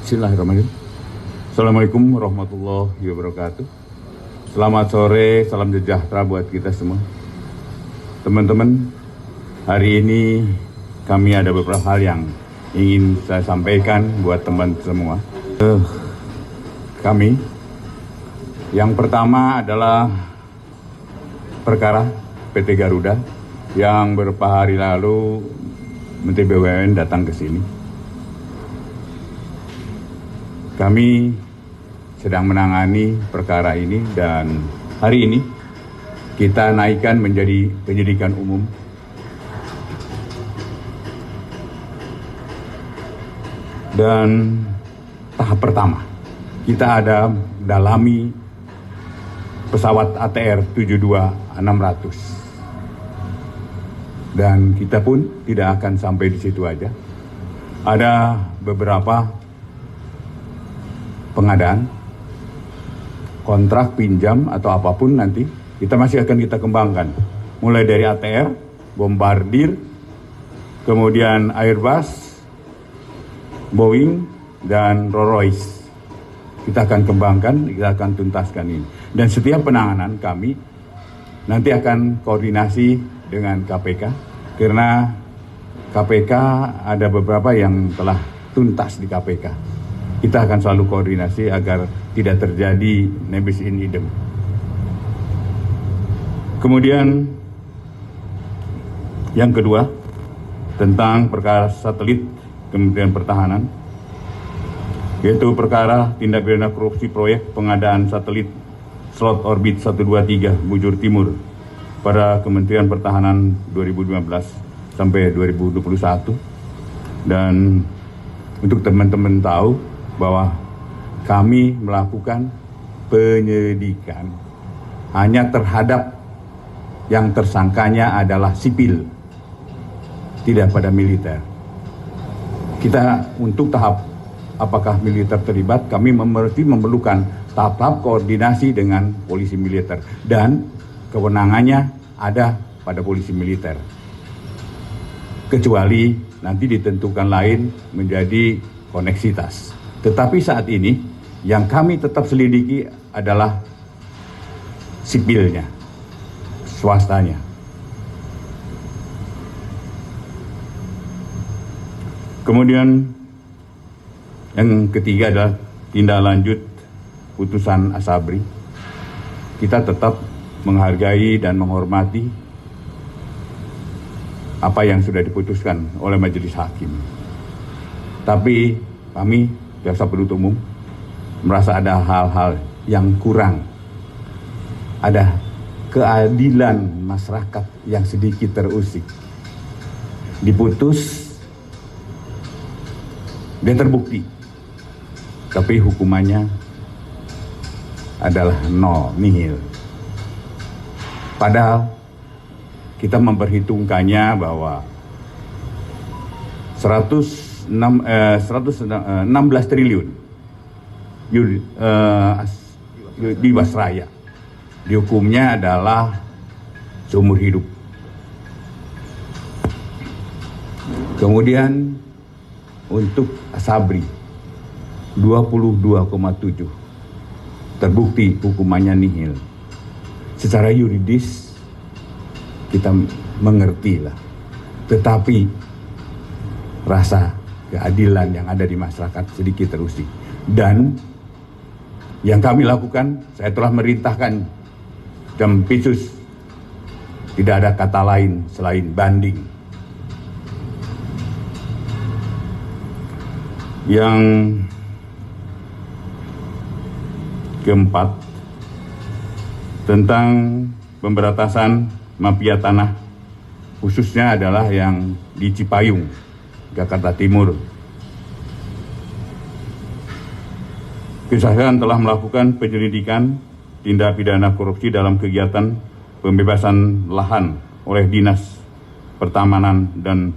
Bismillahirrahmanirrahim. Assalamualaikum warahmatullahi wabarakatuh. Selamat sore, salam sejahtera buat kita semua. Teman-teman, hari ini kami ada beberapa hal yang ingin saya sampaikan buat teman semua. Kami, yang pertama adalah perkara PT Garuda yang beberapa hari lalu Menteri BUMN datang ke sini. Kami sedang menangani perkara ini dan hari ini kita naikkan menjadi penyidikan umum. Dan tahap pertama, kita ada dalami pesawat ATR 72600. Dan kita pun tidak akan sampai di situ aja. Ada beberapa pengadaan, kontrak pinjam atau apapun nanti kita masih akan kita kembangkan. Mulai dari ATR, Bombardier, kemudian Airbus, Boeing, dan Rolls-Royce. Kita akan kembangkan, kita akan tuntaskan ini. Dan setiap penanganan kami nanti akan koordinasi dengan KPK, karena KPK ada beberapa yang telah tuntas di KPK. Kita akan selalu koordinasi agar tidak terjadi nebis in idem. Kemudian yang kedua, tentang perkara satelit Kementerian Pertahanan, yaitu perkara tindak pidana korupsi proyek pengadaan satelit slot orbit 123 Bujur Timur pada Kementerian Pertahanan 2015 sampai 2021. Dan untuk teman-teman tahu bahwa kami melakukan penyelidikan hanya terhadap yang tersangkanya adalah sipil, tidak pada militer. Kita untuk tahap apakah militer terlibat, kami memerlukan tahap koordinasi dengan polisi militer dan kewenangannya ada pada polisi militer. Kecuali nanti ditentukan lain menjadi koneksitas. Tetapi saat ini yang kami tetap selidiki adalah sipilnya, swastanya. Kemudian yang ketiga adalah tindak lanjut putusan Asabri. Kita tetap menghargai dan menghormati apa yang sudah diputuskan oleh majelis hakim. Tapi kami jaksa penuntut umum merasa ada hal-hal yang kurang. Ada keadilan masyarakat yang sedikit terusik. Diputus, dia terbukti, tapi hukumannya adalah nol, nihil. Padahal kita memperhitungkannya bahwa 116 triliun di Basraya. Dihukumnya adalah seumur hidup. Kemudian untuk Asabri 22,7 terbukti hukumannya nihil. Secara yuridis kita mengerti lah, tetapi rasa keadilan yang ada di masyarakat sedikit terusik. Dan yang kami lakukan, saya telah merintahkan Jampitsus, tidak ada kata lain selain banding. Yang keempat, tentang pemberantasan mafia tanah, khususnya adalah yang di Cipayung, Jakarta Timur. Kejaksaan telah melakukan penyelidikan tindak pidana korupsi dalam kegiatan pembebasan lahan oleh Dinas Pertamanan dan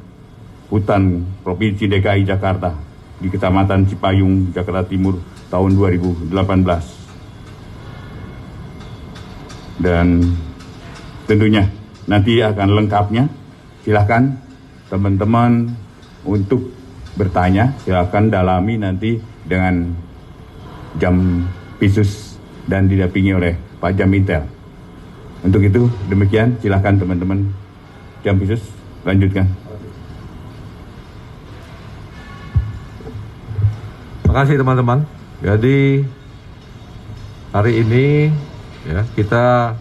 Hutan Provinsi DKI Jakarta di Kecamatan Cipayung, Jakarta Timur tahun 2018. Dan tentunya nanti akan lengkapnya, silakan teman-teman untuk bertanya, silakan dalami nanti dengan Jampisus dan didampingi oleh Pak Jamintel. Untuk itu demikian, silakan teman-teman Jampisus lanjutkan. Terima kasih teman-teman. Jadi hari ini ya kita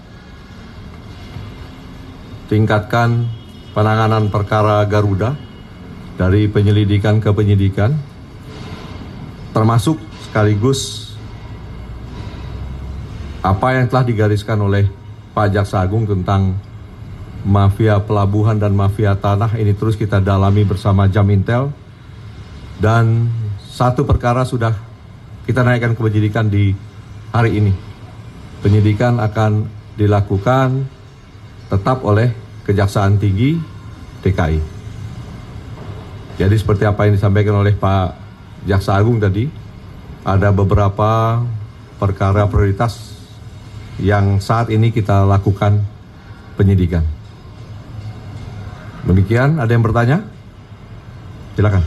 tingkatkan penanganan perkara Garuda dari penyelidikan ke penyidikan, termasuk sekaligus apa yang telah digariskan oleh Pak Jaksa Agung tentang mafia pelabuhan dan mafia tanah. Ini terus kita dalami bersama Jamintel, dan satu perkara sudah kita naikkan ke penyidikan di hari ini. Penyidikan akan dilakukan tetap oleh Kejaksaan Tinggi DKI. Jadi seperti apa yang disampaikan oleh Pak Jaksa Agung tadi, ada beberapa perkara prioritas yang saat ini kita lakukan penyidikan. Demikian, ada yang bertanya? Silakan.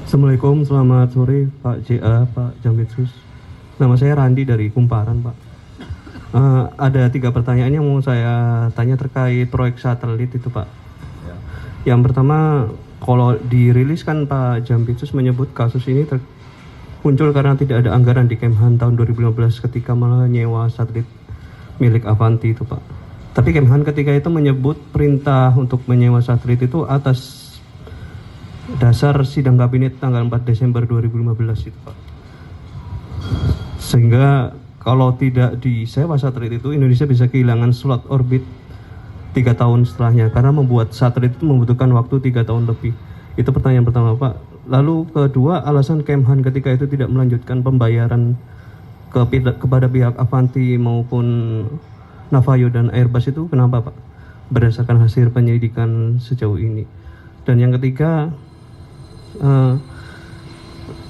Assalamualaikum, selamat sore Pak JA, Pak Jampitsus. Nama saya Randi dari Kumparan, Pak. Ada 3 pertanyaan yang mau saya tanya terkait proyek satelit itu, Pak. Yang pertama, kalau dirilis kan Pak Jampitsus menyebut kasus ini muncul karena tidak ada anggaran di Kemhan tahun 2015 ketika menyewa satelit milik Avanti itu, Pak. Tapi Kemhan ketika itu menyebut perintah untuk menyewa satelit itu atas dasar sidang kabinet tanggal 4 Desember 2015 itu, Pak. Sehingga kalau tidak disewa satelit itu, Indonesia bisa kehilangan slot orbit 3 tahun setelahnya, karena membuat satelit itu membutuhkan waktu 3 tahun lebih. Itu pertanyaan pertama, Pak. Lalu kedua, alasan Kemhan ketika itu tidak melanjutkan pembayaran kepada pihak Avanti maupun Navayo dan Airbus itu kenapa, Pak? Berdasarkan hasil penyelidikan sejauh ini. Dan yang ketiga,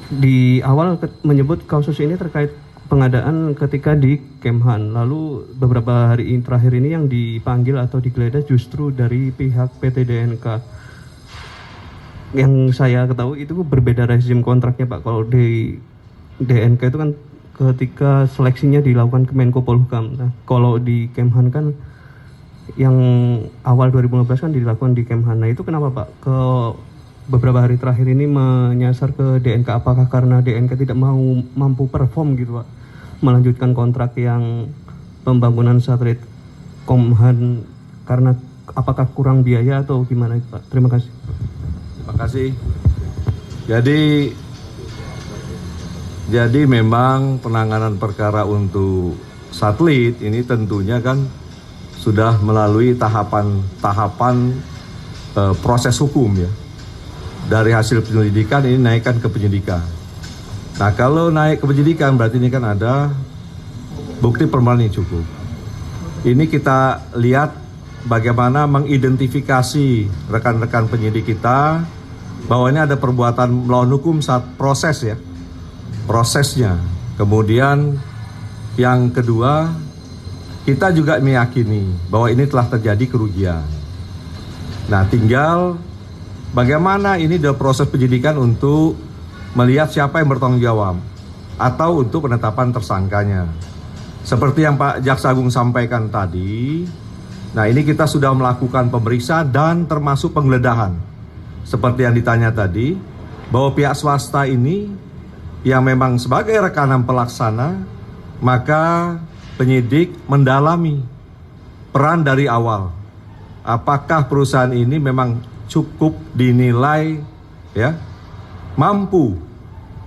di awal menyebut kasus ini terkait pengadaan ketika di Kemhan. Lalu beberapa hari terakhir ini yang dipanggil atau digeledah justru dari pihak PT DNK. Yang saya ketahui itu berbeda rezim kontraknya, Pak. Kalau di DNK itu kan ketika seleksinya dilakukan ke Menko Polhukam. Nah, kalau di Kemhan kan yang awal 2015 kan dilakukan di Kemhan. Nah, itu kenapa, Pak? Ke beberapa hari terakhir ini menyasar ke DNK, apakah karena DNK tidak mampu perform gitu, Pak, melanjutkan kontrak yang pembangunan satelit Kemhan, karena apakah kurang biaya atau gimana, Pak? Terima kasih. Terima kasih. Jadi memang penanganan perkara untuk satelit ini tentunya kan sudah melalui tahapan proses hukum ya. Dari hasil penyelidikan ini naikkan ke penyidikan. Nah, kalau naik ke penyidikan berarti ini kan ada bukti permulaan yang cukup. Ini kita lihat bagaimana mengidentifikasi rekan-rekan penyidik kita bahwa ini ada perbuatan melawan hukum saat proses ya. Prosesnya. Kemudian yang kedua, kita juga meyakini bahwa ini telah terjadi kerugian. Nah, tinggal bagaimana ini dalam proses penyidikan untuk melihat siapa yang bertanggung jawab atau untuk penetapan tersangkanya. Seperti yang Pak Jaksa Agung sampaikan tadi, nah ini kita sudah melakukan pemeriksaan dan termasuk penggeledahan. Seperti yang ditanya tadi, bahwa pihak swasta ini yang memang sebagai rekanan pelaksana, maka penyidik mendalami peran dari awal. Apakah perusahaan ini memang cukup dinilai ya mampu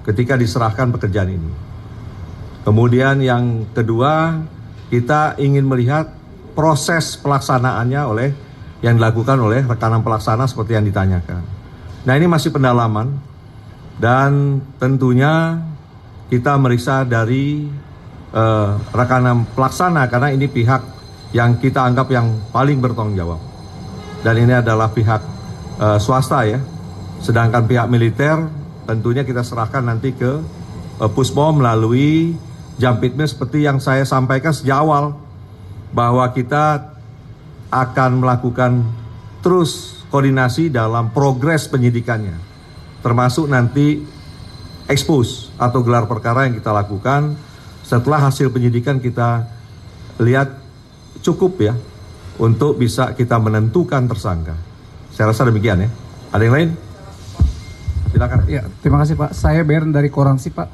ketika diserahkan pekerjaan ini. Kemudian yang kedua, kita ingin melihat proses pelaksanaannya yang dilakukan oleh rekanan pelaksana seperti yang ditanyakan. Nah, ini masih pendalaman dan tentunya kita meriksa dari rekanan pelaksana karena ini pihak yang kita anggap yang paling bertanggung jawab. Dan ini adalah pihak swasta ya, sedangkan pihak militer tentunya kita serahkan nanti ke Puspom melalui Jampitmis seperti yang saya sampaikan sejak awal bahwa kita akan melakukan terus koordinasi dalam progres penyidikannya, termasuk nanti expose atau gelar perkara yang kita lakukan setelah hasil penyidikan kita lihat cukup ya untuk bisa kita menentukan tersangka. Saya rasa demikian ya. Ada yang lain? Silakan. Ya, terima kasih Pak. Saya Bern dari Koransi Pak.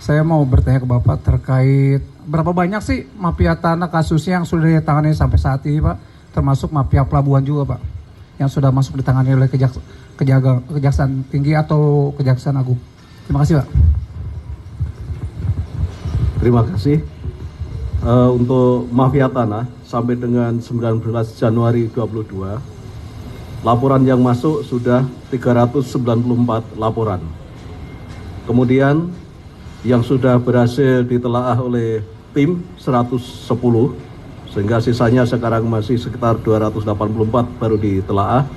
Saya mau bertanya ke Bapak terkait berapa banyak sih mafia tanah kasusnya yang sudah ditangani sampai saat ini Pak, termasuk mafia pelabuhan juga Pak, yang sudah masuk ditangani oleh Kejaksaan Tinggi atau Kejaksaan Agung. Terima kasih Pak. Terima kasih. Untuk mafia tanah sampai dengan 19 Januari 2022, laporan yang masuk sudah 394 laporan. Kemudian yang sudah berhasil ditelaah oleh tim 110, sehingga sisanya sekarang masih sekitar 284 baru ditelaah.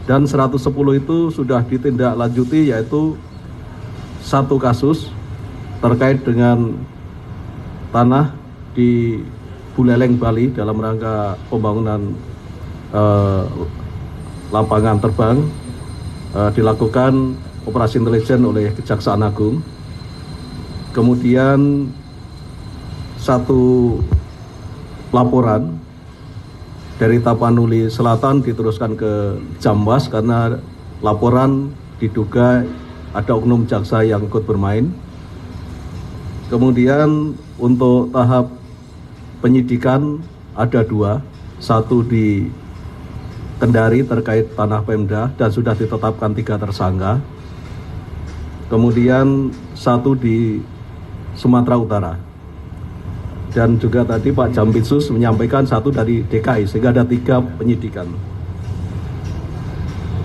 Dan 110 itu sudah ditindaklanjuti, yaitu satu kasus terkait dengan tanah di Buleleng, Bali dalam rangka pembangunan lapangan terbang, dilakukan operasi intelijen oleh Kejaksaan Agung. Kemudian satu laporan dari Tapanuli Selatan diteruskan ke Jambas karena laporan diduga ada oknum jaksa yang ikut bermain. Kemudian untuk tahap penyidikan ada dua, satu di Kendari terkait tanah Pemda dan sudah ditetapkan 3 tersangka. Kemudian satu di Sumatera Utara. Dan juga tadi Pak Jampitsus menyampaikan satu dari DKI, sehingga ada 3 penyidikan.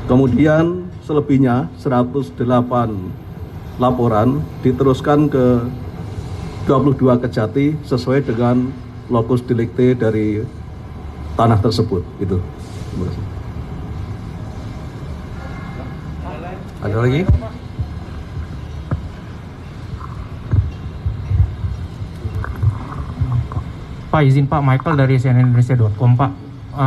Kemudian selebihnya 108 laporan diteruskan ke 22 Kejati sesuai dengan lokus delikti dari tanah tersebut. Itu. Terima kasih. Ada lagi? Pak, izin Pak, Michael dari cnnindonesia.com Pak.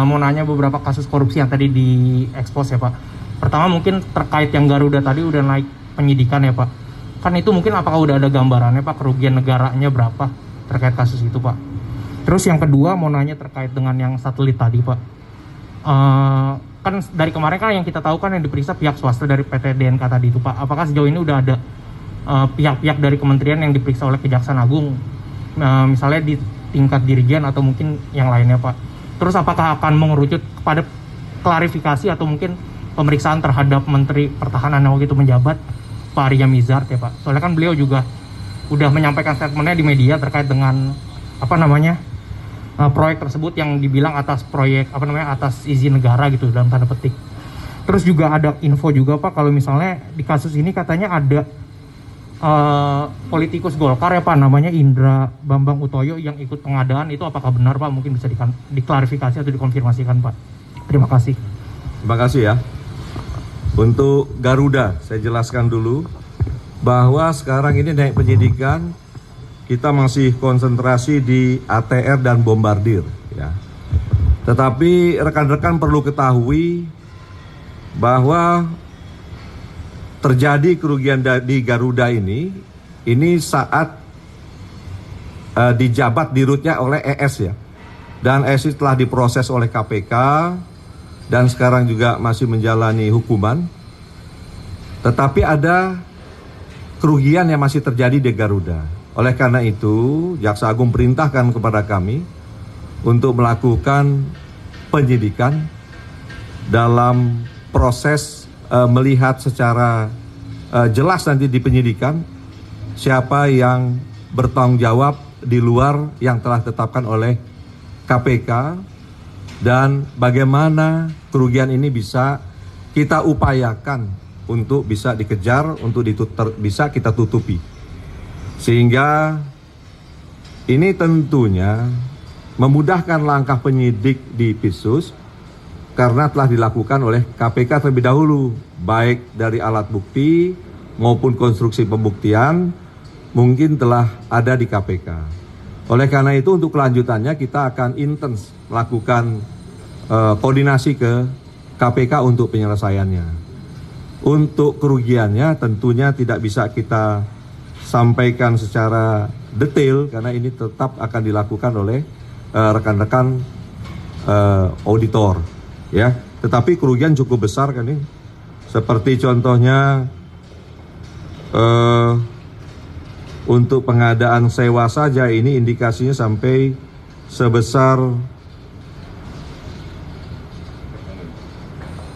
Mau nanya beberapa kasus korupsi yang tadi diekspos ya Pak. Pertama mungkin terkait yang Garuda tadi udah naik penyidikan ya Pak. Kan itu mungkin apakah udah ada gambarannya Pak, kerugian negaranya berapa terkait kasus itu Pak. Terus yang kedua mau nanya terkait dengan yang satelit tadi Pak. Kan dari kemarin kan yang kita tahu kan yang diperiksa pihak swasta dari PT DNK tadi itu Pak. Apakah sejauh ini udah ada pihak-pihak dari kementerian yang diperiksa oleh Kejaksaan Agung, misalnya di tingkat dirjen atau mungkin yang lainnya Pak. Terus apakah akan mengerucut kepada klarifikasi atau mungkin pemeriksaan terhadap Menteri Pertahanan yang waktu itu menjabat, Pak Arya Mizard ya Pak. Soalnya kan beliau juga udah menyampaikan statementnya di media terkait dengan proyek tersebut yang dibilang atas proyek atas izin negara gitu dalam tanda petik. Terus juga ada info juga Pak kalau misalnya di kasus ini katanya ada politikus Golkar ya Pak, namanya Indra Bambang Utoyo yang ikut pengadaan. Itu apakah benar Pak? Mungkin bisa diklarifikasi atau dikonfirmasikan Pak. Terima kasih. Terima kasih ya. Untuk Garuda, saya jelaskan dulu bahwa sekarang ini naik penyidikan, kita masih konsentrasi di ATR dan bombardir ya. Tetapi rekan-rekan perlu ketahui bahwa terjadi kerugian di Garuda ini saat dijabat dirutnya oleh ES ya. Dan ES telah diproses oleh KPK dan sekarang juga masih menjalani hukuman. Tetapi ada kerugian yang masih terjadi di Garuda. Oleh karena itu, Jaksa Agung perintahkan kepada kami untuk melakukan penyidikan dalam proses melihat secara jelas nanti di penyidikan siapa yang bertanggung jawab di luar yang telah ditetapkan oleh KPK dan bagaimana kerugian ini bisa kita upayakan untuk bisa dikejar, untuk bisa kita tutupi. Sehingga ini tentunya memudahkan langkah penyidik di PISUS karena telah dilakukan oleh KPK terlebih dahulu, baik dari alat bukti maupun konstruksi pembuktian mungkin telah ada di KPK. Oleh karena itu untuk kelanjutannya kita akan intens melakukan koordinasi ke KPK untuk penyelesaiannya. Untuk kerugiannya tentunya tidak bisa kita sampaikan secara detail karena ini tetap akan dilakukan oleh rekan-rekan auditor, ya. Tetapi kerugian cukup besar kan ini. Seperti contohnya untuk pengadaan sewa saja ini indikasinya sampai sebesar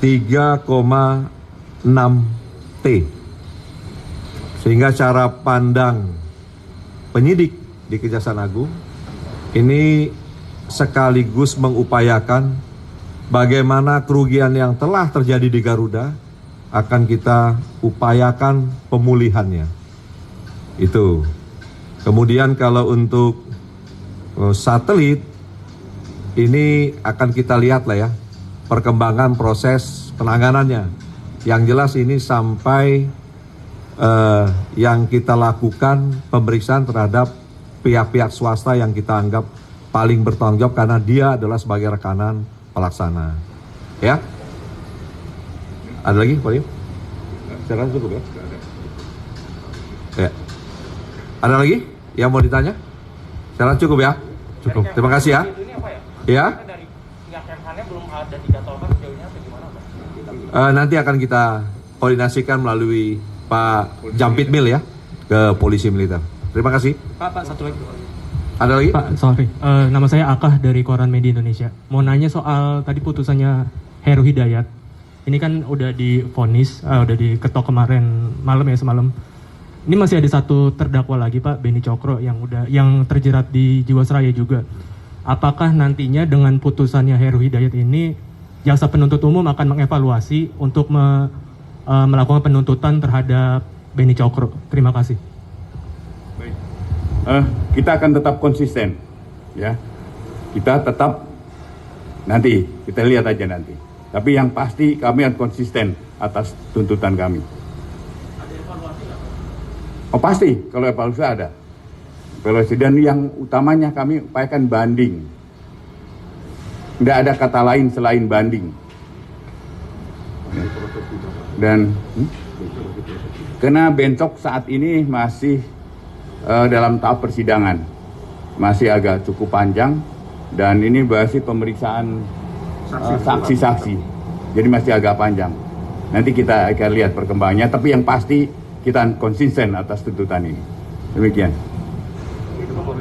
3,6 T. Sehingga cara pandang penyidik di Kejaksaan Agung ini sekaligus mengupayakan bagaimana kerugian yang telah terjadi di Garuda akan kita upayakan pemulihannya. Itu. Kemudian kalau untuk satelit ini akan kita lihat lah ya perkembangan proses penanganannya. Yang jelas ini sampai yang kita lakukan pemeriksaan terhadap pihak-pihak swasta yang kita anggap paling bertanggung jawab karena dia adalah sebagai rekanan pelaksana. Ya? Ada lagi, Pak Lim? Saya rasa cukup ya? Ya. Ada lagi yang mau ditanya? Saya rasa cukup ya? Cukup. Terima kasih ya. Ya? Nanti akan kita koordinasikan melalui Pak Jampitmil ya ke Polisi Militer. Terima kasih. Pak, satu lagi. Ada lagi? Pak, sorry. Nama saya Akah dari Koran Media Indonesia. Mau nanya soal tadi putusannya Heru Hidayat. Ini kan udah divonis, udah diketok kemarin malam ya semalam. Ini masih ada satu terdakwa lagi Pak, Beni Cokro yang terjerat di Jiwasraya juga. Apakah nantinya dengan putusannya Heru Hidayat ini jaksa penuntut umum akan mengevaluasi untuk melakukan penuntutan terhadap Beni Cokro? Terima kasih. Baik. Kita akan tetap konsisten, ya. Kita tetap nanti kita lihat aja nanti. Tapi yang pasti kami akan konsisten atas tuntutan kami. Ada evaluasi nggak? Oh pasti, kalau evaluasi ada. Evaluasi dan yang utamanya kami upayakan banding. Tidak ada kata lain selain banding. Dan karena Bencok saat ini masih dalam tahap persidangan, masih agak cukup panjang dan ini masih pemeriksaan saksi-saksi, jadi masih agak panjang. Nanti kita akan lihat perkembangannya, tapi yang pasti kita konsisten atas tuntutan ini. Demikian.